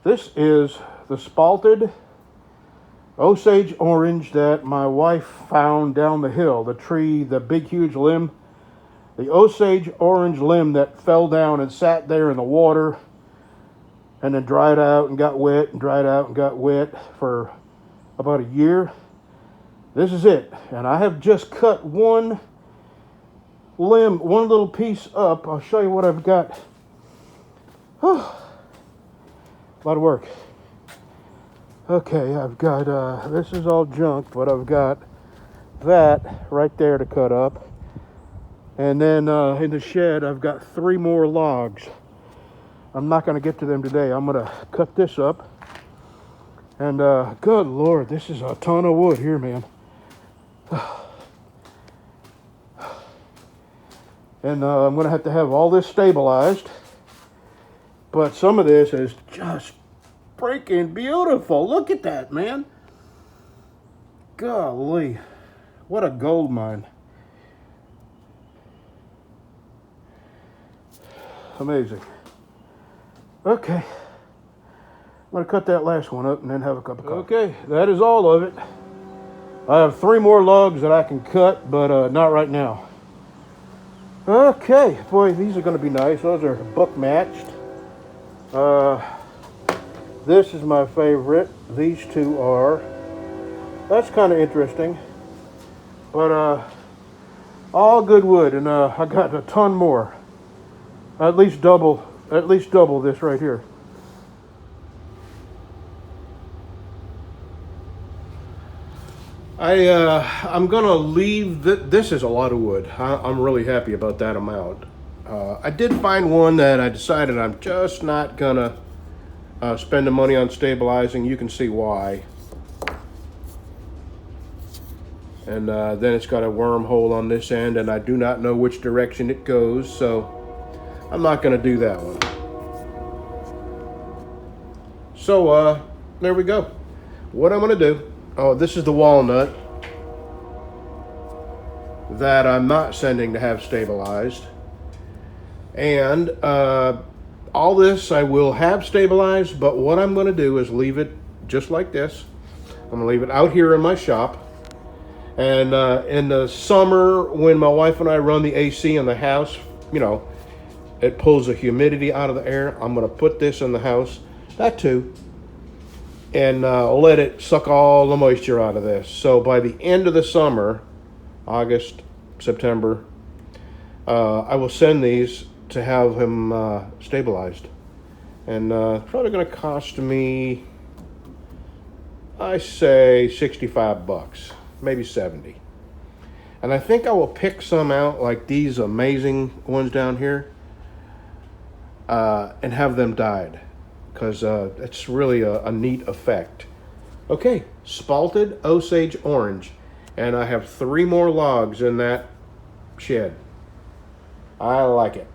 This is the spalted osage orange that my wife found down the hill. The tree, the big huge limb. The osage orange limb that fell down and sat there in the water and then dried out and got wet and dried out and got wet for about a year. This is it. And I have just cut one limb, one little piece up. I'll show you what I've got. Whew. A lot of work. Okay, I've got, this is all junk, but I've got that right there to cut up. And then in the shed, I've got 3 more logs. I'm not going to get to them today. I'm going to cut this up. And good Lord, this is a ton of wood here, man. And I'm going to have all this stabilized. But some of this is just freaking beautiful. Look at that, man. Golly. What a gold mine. Amazing. Okay. I'm going to cut that last one up and then have a cup of coffee. Okay, that is all of it. I have 3 more logs that I can cut, but not right now. Okay, boy, these are going to be nice. Those are book matched. This is my favorite. These 2 are. That's kind of interesting. But all good wood, and I got a ton more. At least double this right here. I'm gonna leave. This is a lot of wood. I'm really happy about that amount. I did find one that I decided I'm just not gonna spend the money on stabilizing. You can see why. And then it's got a wormhole on this end, and I do not know which direction it goes, so I'm not gonna do that one. So there we go. What I'm gonna do. Oh, this is the walnut that I'm not sending to have stabilized. And all this I will have stabilized, but what I'm going to do is leave it just like this. I'm going to leave it out here in my shop. And in the summer, when my wife and I run the AC in the house, you know, it pulls the humidity out of the air. I'm going to put this in the house, that too, and let it suck all the moisture out of this. So by the end of the summer, August, September, I will send these to have him stabilized. And probably going to cost me, I say, 65 bucks, maybe 70. And I think I will pick some out, like these amazing ones down here, and have them dyed, because it's really a neat effect. Okay, spalted osage orange, and I have 3 more logs in that shed. I like it.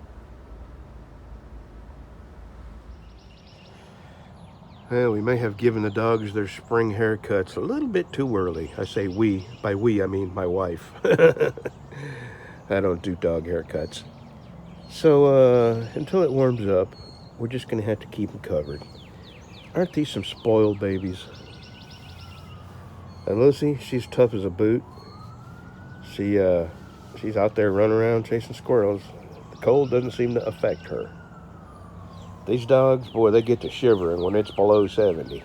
Well, we may have given the dogs their spring haircuts a little bit too early. I say we. By we, I mean my wife. I don't do dog haircuts. So until it warms up, we're just going to have to keep them covered. Aren't these some spoiled babies? And Lucy, she's tough as a boot. She's out there running around chasing squirrels. The cold doesn't seem to affect her. These dogs, boy, they get to shivering when it's below 70.